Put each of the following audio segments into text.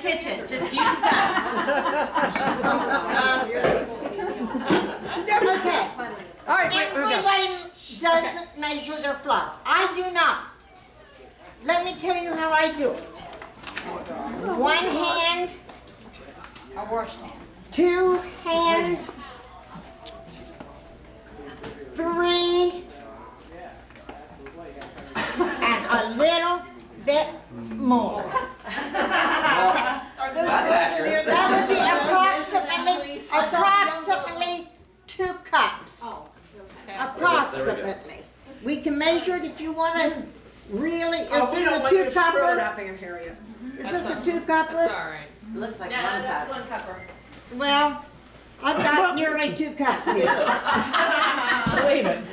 kitchen, just use that. Okay. All right, wait, here we go. Everybody doesn't measure their flour. I do not. Let me tell you how I do it. One hand, A washed hand. 2 hands, 3, and a little bit more. Are those girls in here That would be that? approximately 2 cups. Approximately. We can measure it if you want to really, is Oh, we this don't a want you to screw it 2-cupper? up in Harriet. Is this a 2-cupper? Alright. Looks like Yeah, one that's cup. 1 cupper. Well, I've got nearly 2 cups here. Wait a minute.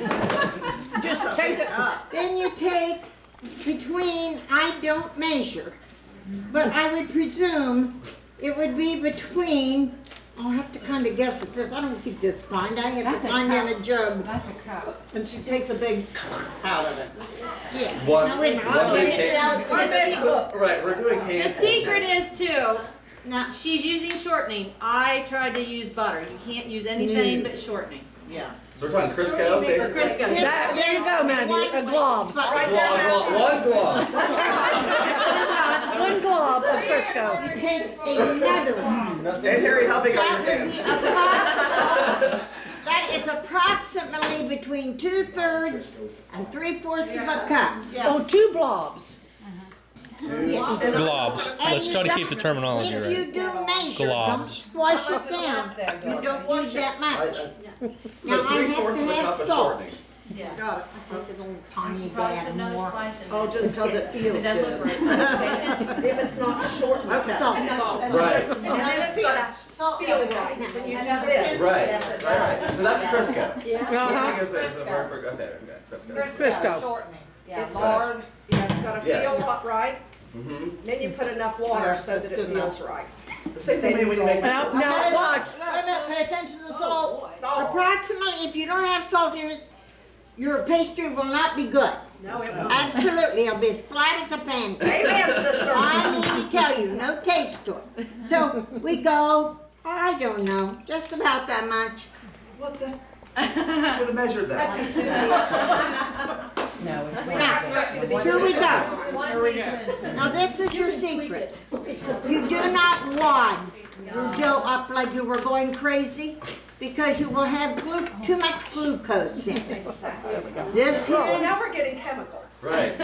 Just take it up. Then you take between, I don't measure, but I would presume it would be between, I'll have to kind of guess at this, I don't keep this kind, I have That's to a find in cup. a jug. That's a cup. And she takes a big out of it. Yeah. One- Now, wait a minute, one I'll big get it cake. out. One big hook. Right, we're doing The hand. secret is too, Now, she's using shortening. I tried to use butter. You can't use anything but shortening. Yeah. So we're talking Crisco, Or basically? Crisco. There you go, Matthew, a glob. Right there, Matthew. One glove. One glob of Crisco. you take another one. Hey Harry, how big are your That would be hands? that is approximately between 2/3 and 3/4 of a cup. Oh, 2 blobs. Yeah. Globs. And Let's you try to don't- keep the terminology If right. you do measure, don't Globs. squash it down. You don't use that much. So Now, I have 3/4 to of a have cup of salt. shortening. Got it. Take a little tiny Probably dab put another more. slice in Oh, there. just because it feels It does look good. great. If it's not short enough. Okay. Salt. Right, And then it's gonna feel right when you do this. right. So that's Crisco. Uh-huh. Shortening is a word for, okay, Crisco. Crisco. Shortening. Yeah, It's lard. hard, yeah, it's gotta Yes. feel hot, right? Mm-hmm. Then you put enough water Yeah, so that's that it good feels right. The same thing when you make. Now, watch. Wait a minute, pay attention to the salt. Salt. Approximately, if you don't have salt in it, your pastry will not be good. No, it won't. Absolutely, it'll be as flat as a pancake. Amen, sister. I need to tell you, no taste to it. So we go, I don't know, just about that much. What the? Should have measured that. No, Now, here we go. Now this is your secret. You do not wad your dough up like you were going crazy because you will have too much glucose in it. This Oh, now is, we're getting chemical. Right.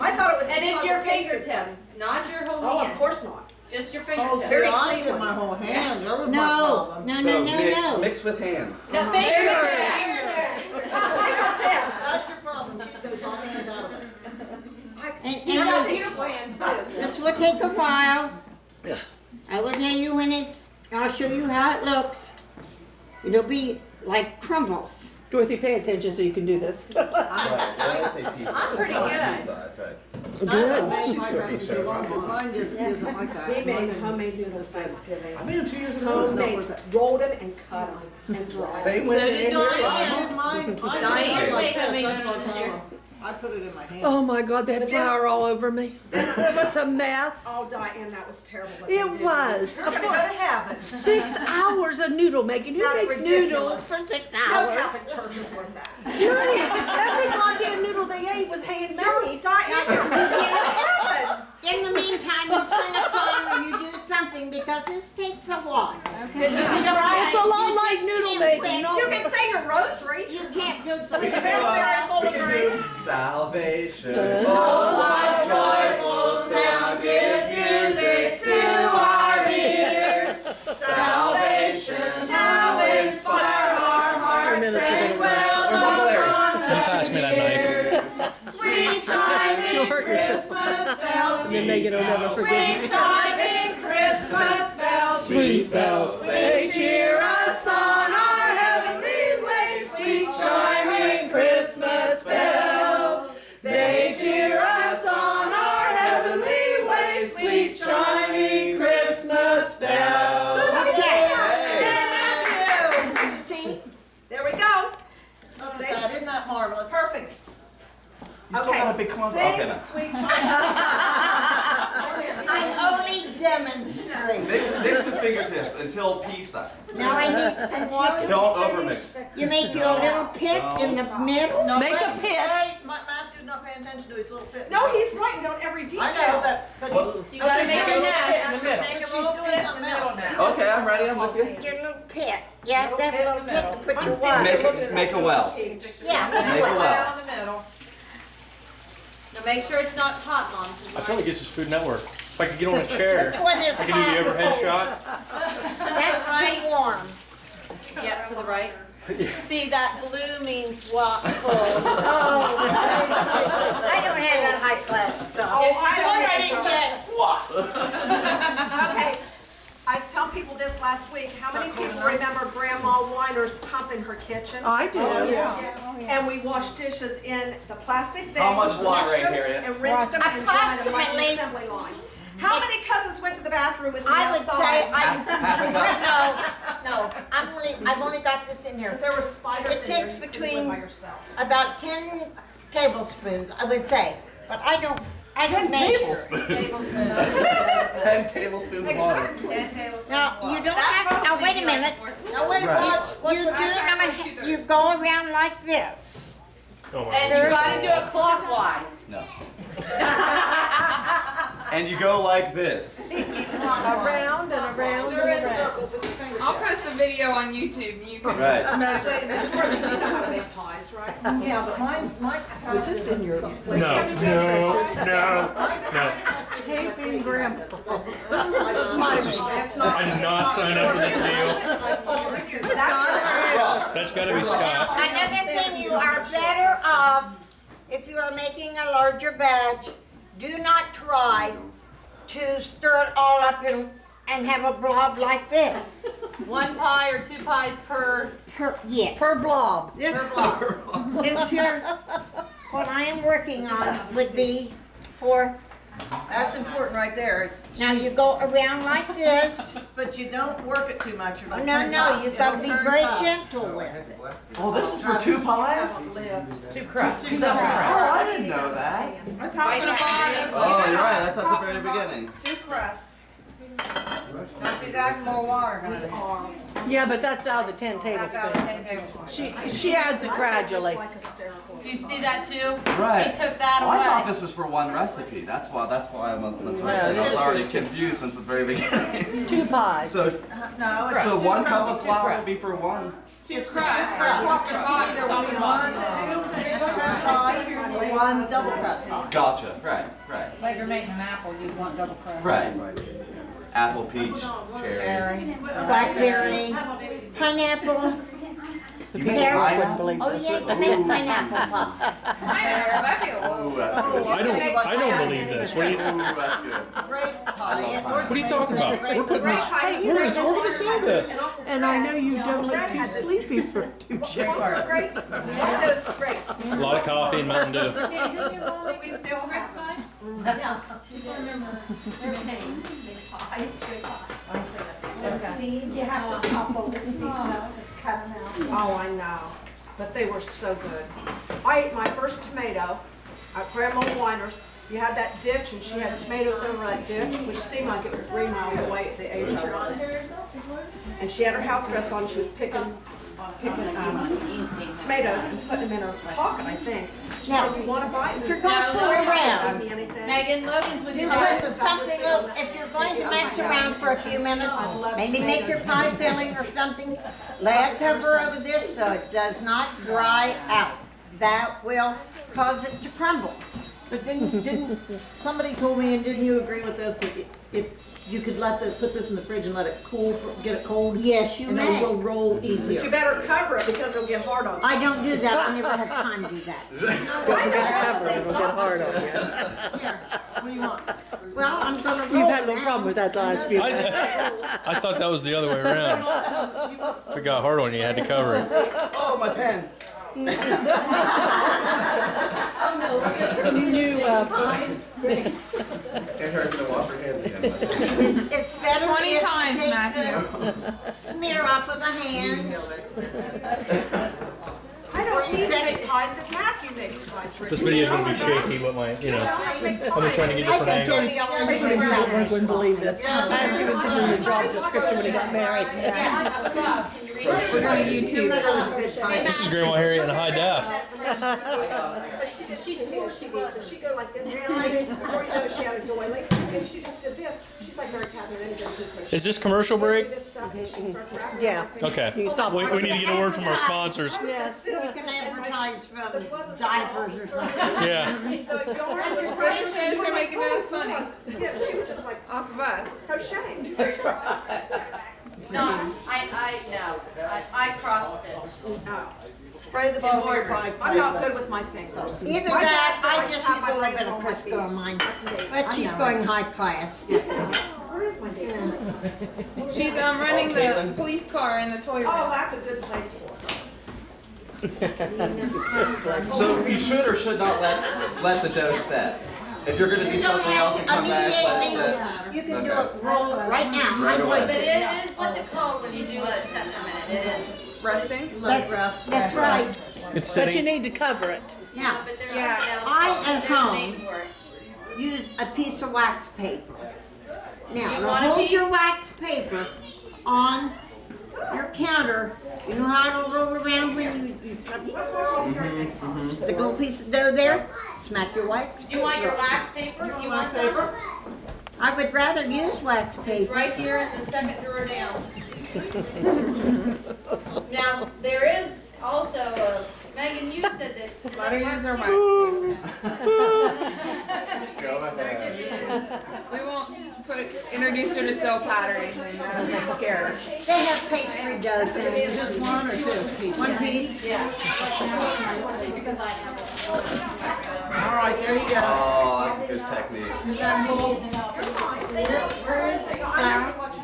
I thought it was. And it's because your it tasted fingertips, funny. not your whole Oh, hand. of course not. Just your Oh, fingertips. Very I clean did my ones. whole hand. That was my no, problem. no, So no, no, mix, no. mix with hands. No, fingertips. Fingertips. That's your problem. Keep those whole hands out of it. And You got you- beautiful hands too. this will take a while. I will tell you when it's, I'll show you how it looks. It'll be like crumbles. Dorothy, pay attention so you can do this. Right. I would say pieces. I'm pretty Not good. size, right. I Good. made She's my gonna be recipe so long, but wrong. mine just isn't like that. We made Mine homemade noodles Thanksgiving. I made them 2 years ago. Homemade, rolled them and cut them and dried them. Same So way. did I Diane. did mine. I Diane's did mine like making this. me That's noodles my this year. problem. I put it in my hand. Oh my God, they had flour all over me. It was a mess. Oh, Diane, that was terrible. what they It did. was. You're gonna go to heaven. 6 hours of noodle making. Who That's makes ridiculous. noodles for 6 No hours? Catholic church is worth that. Every goddamn noodle they ate was handmade. No, Diane, you're gonna go to heaven. In the meantime, you sing a song or you do something because this takes a while. It's a lot like noodle making. You can say your rosary. You can't do We something. can Very full of grace. do salvation. Oh, what joyful sound is music to our ears. Salvation shall inspire our hearts and well Can you pass me that knife? sweet chiming hurt yourself. Christmas bells. And then Megan will never forgive Sweet chiming Christmas bells. Sweet bells. They cheer us on our heavenly way. Sweet chiming Christmas bells. They cheer us on our heavenly way. Sweet chiming Christmas bells. Okay, Matthew. see, There we go. Look at that. Isn't that marvelous? Perfect. You still got a big clump. Sing Okay, now. sweet child. I'm only demonstrate. Mix the fingertips until pea size. Now I need some water. Don't overmix. You make you a little pit in the middle. Make a pit. Matthew's not paying attention to his little pit. No, he's writing down every detail. I know, but You gotta make a nest. Make Make a She's little doing pit in the something middle else now. Okay, I'm ready. I'm with you. Get a little pit. You have to have a little pit to put your I'm water. Make a well. Yeah. Make a well. in the middle. Now make sure it's not hot, Mom. I feel like this is Food Network. If I could get on a chair, Which one is I could do the overhead hot? shot. That's too warm. Yep, to the right. See, that blue means full. Oh, I don't have that high class stuff. Okay, I was telling people this last week. How many people remember Grandma Weiner's pump in her kitchen? I do. And we washed dishes in the plastic thing. How much water, washed them, Harriet? And rinsed them and dried them like Approximately. an assembly line. How many cousins went to the bathroom with me I would say outside? no. I've only got this in here. Because there were spiders It in there. takes You couldn't between- live by yourself. About 10 tablespoons, I would say, but I don't measure. 10 tablespoons of water. Now you don't have to. Now wait a minute. now wait, Right. watch. You do not. You go around like this. Oh my And you gotta do it clockwise. No. And you go like this. Around and around Stir in and around. circles with your fingers. I'll post the video on YouTube. You can Right. Wait a minute, you know how to make pies, right? Yeah, but mine. Was this in your? No. Taping grandpa. I did not sign up for this deal. That's gotta be Scott. Another thing, you are better off if you are making a larger batch. Do not try to stir it all up and have a blob like this. 1 pie or 2 pies per. Yes. Per blob. This this here, what I am working on would be for. That's important right there. Now you go around like this. But you don't work it too much. Or it'll No, turn no, tough. you've It'll got to be turn very tough. gentle with it. Oh, this is for 2 pies? Two crusts. Oh, I didn't know that. on top of the bottom. Oh, you're right. That's at the very beginning. 2 crusts. Now she's adding more water, honey. Yeah, but that's out of the 10 tablespoons. She adds it gradually. Like hysterical. Do you see that too? Right. She took that Oh, I thought away. this was for one recipe. That's why I'm I was already confused since the very beginning. 2 pies. So No, it's so 1 cup of flour will be for 1. 2 crusts. either will be 1, 2 single crust pie or 1 double crust pie. Gotcha. Right. Like you're making an apple, you'd want double crust. Right. Apple, peach, cherry. Blackberry, pineapple. The You people make Carrot. wouldn't pineapple? believe Oh this. yeah, you make pineapple pie. Ooh, that's good. I don't believe this. What are you, Ooh, that's good. Grape pie. what are you talking about? We're putting this, we're gonna sell this. And I know you don't look too sleepy for 2 chicken. Grapes, one of those grapes. A lot of coffee and Mountain Dew. We still grape pie? Seeds, you have to pop all the seeds out, cut them out. Oh, I know, but they were so good. I ate my first tomato at Grandma Weiner's. You had that ditch, and she had tomatoes over that ditch, which seemed like it was 3 miles away at the age I was. And she had her house dress on, she was picking tomatoes and putting them in her pocket, I think. She Now, said, you want a bite? if you're gonna fool Give around, me anything. Megan, Logan's with do you. this something, if you're going to mess around for a few minutes, maybe make your pie filling or something, lay a cover over this so it does not dry out. That will cause it to crumble. But didn't somebody told me, and didn't you agree with this, that if you could put this in the fridge and let it cool, get it cold? Yes, you And may. it will roll But you easier. better cover it because it'll get hard on you. I don't do that, I never have time to do that. Don't forget to cover it, it'll get hard on you. Here, what do you want? Well, I'm gonna roll You've had no now. problem with that last few days. I thought that was the other way around. If it got hard on you, you had to cover it. Oh, my pen. You knew, It hurts to wash your hands again. It's better 20 if you times, take Matthew. the smear off of the hands. I don't he need to said make pies if Matthew makes pies. This video is gonna be shaky, but my, you know, I'm trying to get different I angles. think Tony already Frank knows that. wouldn't believe this. I asked him if it was in the job description when he got married. We're going to YouTube it. This is Grandma Harriet in high def. She's small, she goes, so she go like this. Before you know it, she had a doily, and she just did this. She's like Mary Catherine, anything. Is this commercial break? This stuff, and she starts wrapping Yeah. it up. Okay. You can stop. We need to get a word from our sponsors. Yes. He's gonna advertise for diapers or something. Yeah. The yarn was Frank says they're making enough money Yeah, she was just like off of us. crocheting. No, I crossed it. Spray the foam or pie I'm not good with my fingers. Either My dad that, said I should just have use my a little brains bit on of my Crisco feet. on mine, but she's going high class. Where is my dad? She's running the police car in the toy Oh, room. that's a good place for it. So you should or should not let the dough set. If you're gonna do something else and come back, let it set. You can do it, roll it right now. Right away. But it is, what's it called when you do let it set for a minute? It is. Resting? That's right, It's But you sitting. need to cover it. yeah. But there's Yeah. something else I called- at there's a home name for it. use a piece of wax paper. Now, You to want a hold piece? your wax paper on your counter, you know how it'll roll around when you stick a little piece of dough there, smack your wax paper. You want your wax paper? You want paper? I would rather use wax It's paper. right here in the second drawer down. Now, there is also, Megan, you said that. Let her use her wax. Go ahead. We won't introduce her to soap pad or anything. That'll make scare her. They have pastry dough things. Just one or two. One piece. All right, there you go. Oh, that's a good technique.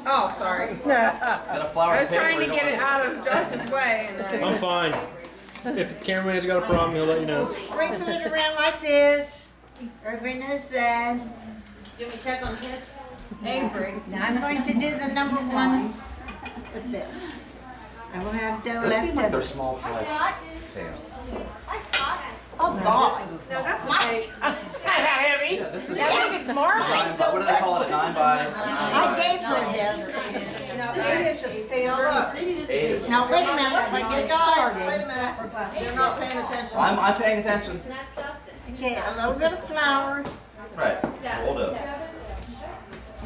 Oh, sorry. Got a flour I was paper, trying to you get don't it out of Josh's way. And I'm fine. If the cameraman's got a problem, he'll let you know. Sprinkle it around like this. Everybody knows that. Do we check on kids? Avery. Now I'm going to do the number one with this. I will have dough Those seem left like they're over. small pie pans. Oh, God. No, that's okay. Yeah, this is It's marble. what do they call it? A 9 by I gave her this. No, maybe it's just standard. 8. Now, wait a minute, if I get Wait a started. minute. You're not paying attention. I'm paying attention. That's Justin. Okay, a little bit of flour. Right. Hold up.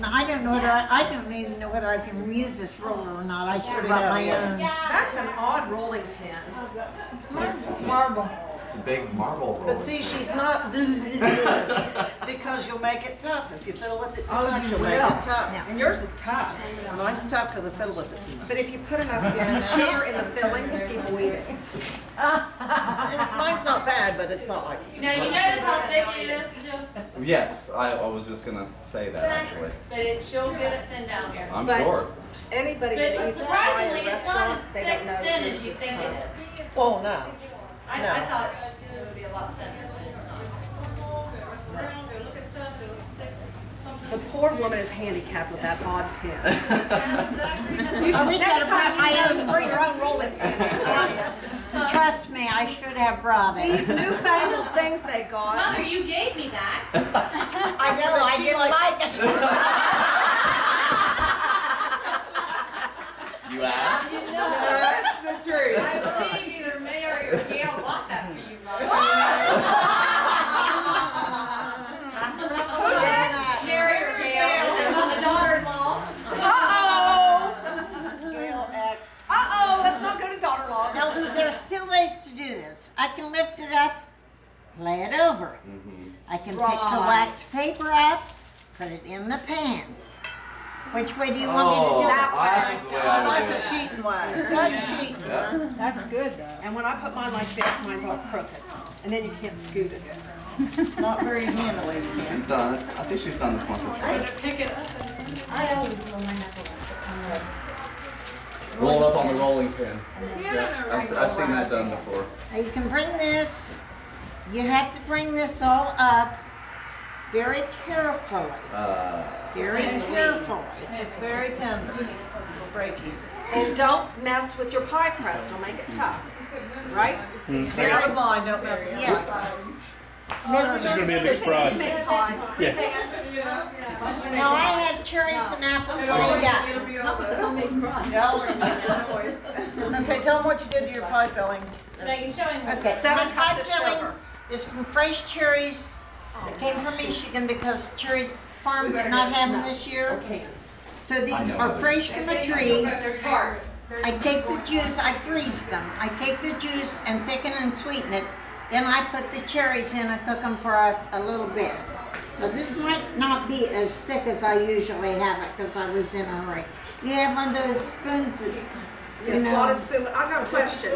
Now, I don't know whether, I don't even know whether I can use this roller or not. I should have brought my own. That's an odd rolling pin. It's marble. It's a big marble roll. But see, she's not because you'll make it tough. If you fiddle with it too much, you you'll make will. it tough. And yours is tough. Mine's tough because I fiddle with it too much. But if you put enough sugar in the filling, people eat it. Mine's not bad, but it's not like. Now, you notice how thick it is, Jill? Yes, I was just gonna say that actually. But she'll get it thin down here. I'm But- sure. Anybody that But eats pie surprisingly, in a it's not as restaurant, they thick don't know thin yours as you is think tough. it is. Oh, no. I No. thought it would be a lot thinner, but it's not. Go look at stuff, go look at sticks, something. The poor woman is handicapped with that odd pin. I wish I'd have brought my own. Bring your own rolling pin. Trust me, I should have brought These it. newfangled things they got. Mother, you gave me that. I know, I didn't like it. You asked? That's the truth. I believe either Mayor or Gail bought that for you, Mother. Who did? Mary or Gail, the daughter-in-law. Uh-oh. Gail X. Uh-oh, let's not go to daughter-in-laws. Now, there's still ways to do this. I can lift it up, lay it over. I can pick the Right. wax paper up, put it in the pan. Which way do you want me to Oh, do it? that's the way I would do That's it. a cheating way. That's cheating. Yeah. That's good, though. And when I put mine like this, mine's all crooked. And then you can't scoot it. Not very handily, you can. She's done it. I think she's done this once or twice. Roll up on the rolling pin. Yeah, I've seen that done before. Now you can bring this, you have to bring this all up very carefully. Very carefully. It's very tender. It's break easy. And don't mess with your pie crust, it'll make it tough. right? Very blind, don't mess with Yes. This is gonna be a big surprise. Make pies. Yeah. Now I have cherries and apples laid out. Not with the homemade crust. Okay, tell them what you did to your pie filling. Megan, show him. Okay, 7 my pie cups of filling sugar. is from fresh cherries that came from Michigan because Cherries Farm did not have them this year. So these are fresh from a tree. They're tart. I take the juice, I freeze them. I take the juice and thicken and sweeten it. Then I put the cherries in and cook them for a little bit. Now this might not be as thick as I usually have it because I was in a hurry. You have one of those spoons that, Yeah, slotted spoon. I got a question.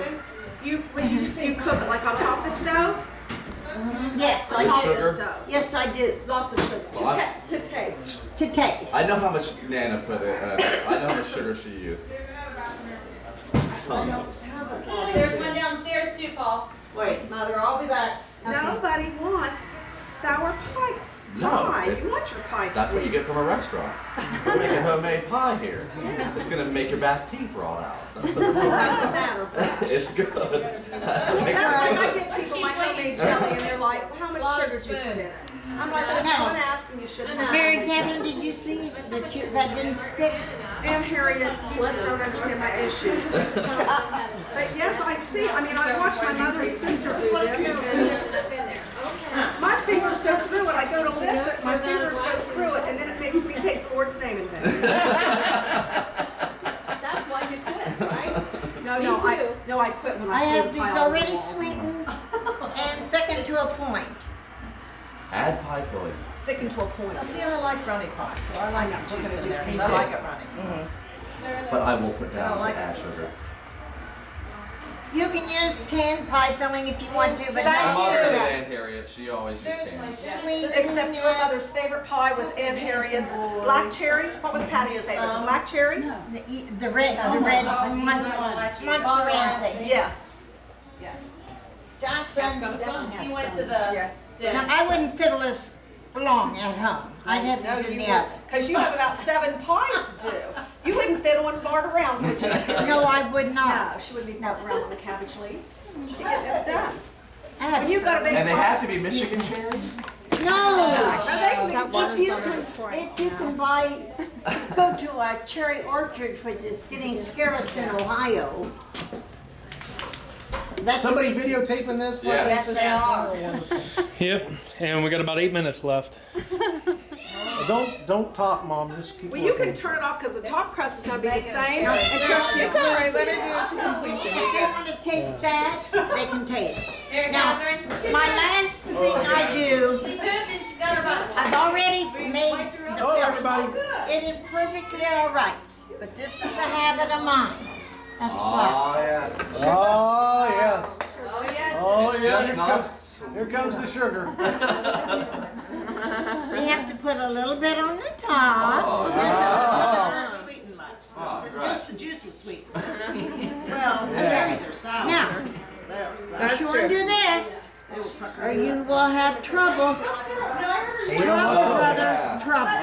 When you cook it like on top of the stove? yes, On top I of do. the stove. Yes, I do. Lots of sugar. Well, To taste. To taste. I know how much Nana put in. I know how much sugar she used. Tons. There's one downstairs too, Paul. Wait, Mother, I'll be back. Nobody wants sour pie. No. Pie. You want your pie That's what you sweet. get from a restaurant. We're making homemade pie here. It's gonna make your back teeth rot out. That's what It doesn't matter. it's good. That's what makes That's when I it good. get people my homemade jelly and they're like, how much sugar did you put in it? I'm like, well, if you want to ask them, you shouldn't have. Mary Kevin, did you see that didn't stick? And Harriet, you just don't understand my issues. But yes, I see. I mean, I watched my mother and sister do this. And my fingers go through it. I go to lift it, my fingers go through it, and then it makes me take the Lord's name in vain. That's why you quit, right? No, Me no, too. I quit when I I threw have the these pie on the already walls. sweetened and thickened to a point. Add pie filling. Thickened to a point. See, I like runny pie, so I like cooking it in there, 'cause I like it runny. But I will put down like add it. sugar. You can use canned pie filling if you want to, but My Thank not mother you. did Aunt Harriet. She always used cans. sweet. Except your mother's favorite pie was Aunt Harriet's black cherry. What was Patty's favorite? The black cherry? The red Montserrat. Yes. Yes. Jackson, He went to the. Yes. now I wouldn't fiddle as long at home. I'd have No, these in you the wouldn't. oven. Because you have about 7 pies to do. You wouldn't fiddle and fart around, would you? No, I would not. No, she wouldn't be farting around on a cabbage leaf. She'd get this done. When You got a big And they pie. have to be Michigan cherries? No, They if you can go to a cherry orchard, which is getting scarce in Ohio. That's the Somebody reason- videotaping this? Yes. Yes, they are. Yep, and we got about 8 minutes left. Don't talk, Mom. Just keep Well, you working. can turn it off because the top crust is going to be the same until she. It's all right. Let her do it to completion. If they want to taste that, they can taste. There, Now, Catherine. my last thing I do, She pooped and she's got her butt. I've already made the Hello, everybody. It is perfectly all right, but this is a habit of mine. That's why. Oh, yes. Oh, yes. Oh, yes. Oh, yes. Chestnuts. Here comes the sugar. We have to put a little bit on the top. Oh, They weren't sweetened much. Oh, Just the juice was sweet. Well, the cherries are sour. Now, They are sour. That's you want to true. do this, They will pucker or it you will have trouble. We don't want Trouble, trouble. brothers, trouble.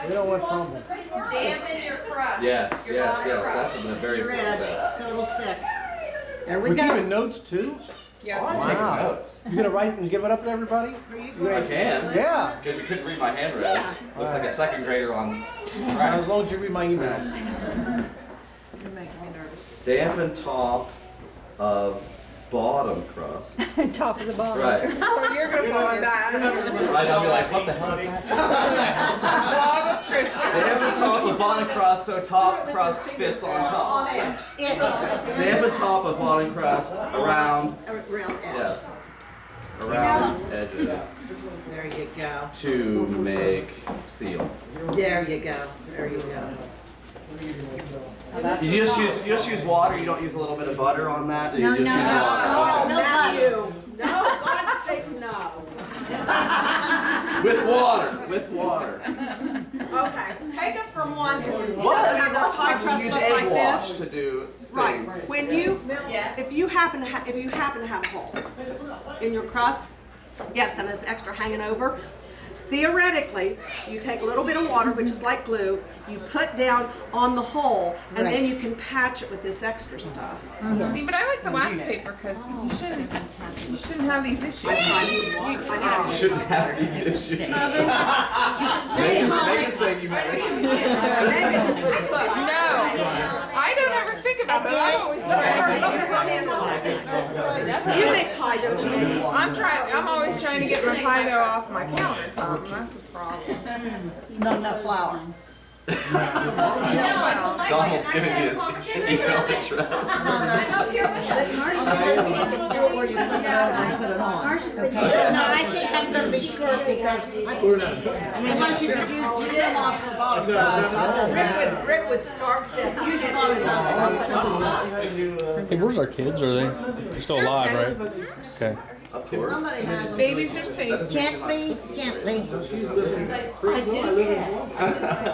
We don't want trouble. Dampen your crust. Yes, yes, yes. That's a very Your important edge, step. so it'll stick. There we We're go. keeping notes too? Yes. I'm taking Wow. notes. You gonna write and give it up to everybody? Are you I going can. Yeah. Because you couldn't read my handwriting. Looks like a second grader on. As long as you read my emails. You're making me nervous. Dampen top of bottom crust. Top of the bottom. Right. Oh, you're gonna fall on that. Right, I'll be like, what the hell is that? Log of Christmas. Dampen top of bottom crust so top crust fits on top. Dampen top of bottom crust around, Around edge. yes, around edges There you go. to make seal. There you go. There you go. You just use water. You don't use a little bit of butter on that. You No, just no, use no. water. Oh, No Matthew. No, God's sakes, no. With water. With water. Okay, take it from one. What? I mean, that's Pie why crust we use look egg like wash this. to do Right, things. when you, Yes. if you happen to have a hole in your crust, yes, and it's extra hanging over, theoretically, you take a little bit of water, which is like glue, you put down on the hole, and then you can patch it with this extra stuff. See, but I like the wax paper because you shouldn't have these issues. I know. Shouldn't have these issues. Megan's saying you met it. Megan's a good cook. No, I don't ever think about it. I'm always trying. You make pie, don't you, Megan? I'm always trying to get my pie dough off my countertop, and that's a problem. Not enough flour. Donald's giving me his email address. Do it where you flip it over and put it on. No, I think I'm gonna be short because Unless you could use them off the bottom crust. I've done that. Rick would starve to death. Use your bottom crust. Hey, where's our kids? Are they're still alive, right? Okay. Of course. Somebody has them. Babies are safe. gently, gently.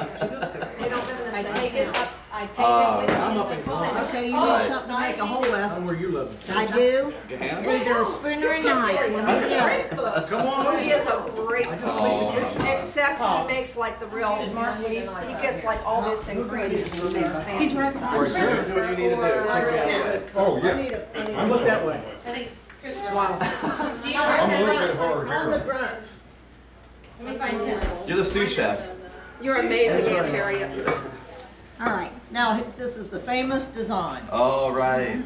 I take it up, I take it with me in the car. Okay, you need something to make a hole with. Where you live? I do. Ham? Either a spoon or a knife. One or the other. Come on He is a great cook, except he makes like the real, he gets like all this ingredients and makes fancy stuff. Or sure, do what you need to do. Oh, yeah. I'm look that way. I think Chris, I'm a little bit hard How's here. it grunt? let me find Tim. You're the sous chef. You're amazing, Aunt Harriet. All right. Now, this is the famous design. Oh, right.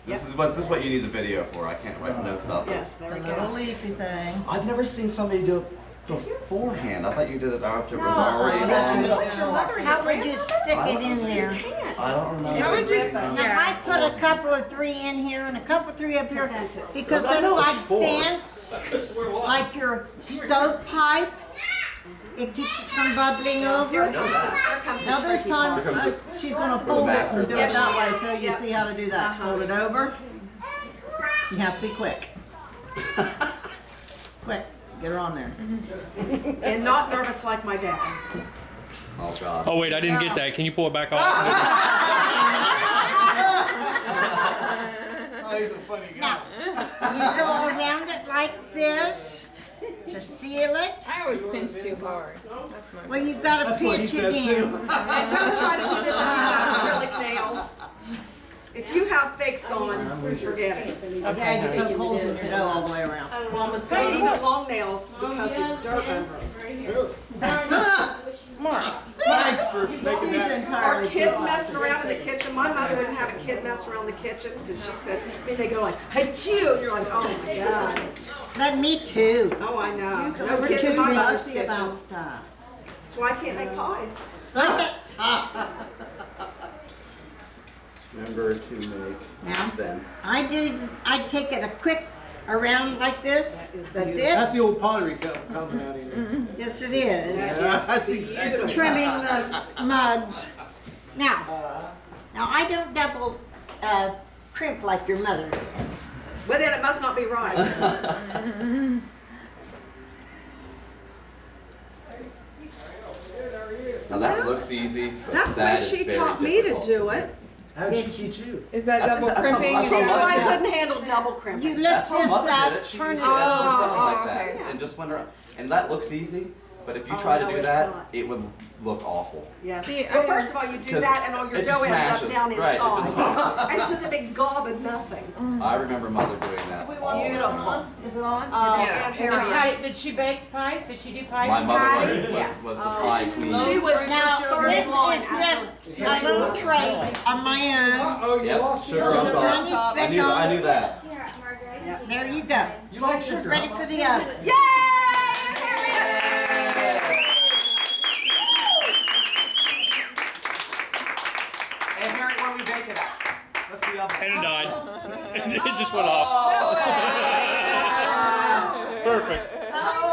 This is what you need the video for. I can't write notes about this. Yes, there The we little go. leafy thing. I've never seen somebody do it beforehand. I thought you did it after it was No, already I'll let you on. know. How would you stick it in there? I don't remember. I would just, Now, yeah. I put a couple of 3 in here and a couple of 3 up here because I it's know like it's 4. dense, like your stovepipe. It keeps it from bubbling over. Now this time, she's gonna fold it and do it that way, so you see how to do that. Fold it over. You have to be quick. Quick, get her on there. And not nervous like my dad. Oh, God. Oh wait, I didn't get that. Can you pull it back off? Oh, he's a funny guy. Now, you go around it like this to seal it. I always pinch too hard. That's my. Well, you've got to That's what he pinch says again. too. And don't try to do this if you have acrylic nails. If you have fakes on, forget it. Yeah, you poke holes in your dough all the way around. Don't even long nails because of dirt under them. Thanks for making She's that. Are entirely too kids classy. messing around in the kitchen? My mother wouldn't have a kid mess around in the kitchen because she said, I mean, they go like, hey, chew. And you're like, oh my God. Let me too. Oh, I know. No We're kids too in my mother's fussy kitchen. about stuff. That's why I can't make pies. Remember to make Now, vents. I take it a quick around like this. That's That's it. the old pottery cup coming out here. Yes, it is. That's exactly. Trimming the mugs. Now I don't double crimp like your mother did. Well, then it must not be right. Now that looks easy, but That's that when is she very taught me to difficult. do it. How did she teach you? Is that That's- double that's crimping? how- She that's knew how I much- couldn't handle double crimping. You lift That's how this Mother up, did it. She turn used it to do over. something like okay. that, and just went around. And that looks easy, but if you Oh, try to no, do it's that, not. it would look awful. Yes. See, Well, I- first of all, you do 'Cause that and all your it dough just ends up smashes. down Right, it inside. just- And it's just a big gob of nothing. I remember Mother doing that. We all want the it time. on? Is it on? Yeah. Aunt Harriet. Did she bake pies? Did she do pies? My and mother pies? was the pie queen. She was Now, third this in line is after- just a little tray on my own. Yep, sugar on Tiny top. I speck knew on. that. There you go. You like Just sugar? ready for the oven. Yay! Aunt Harriet! And Harry, where we bake it at? Let's see oven. And it died. It just went off. Perfect.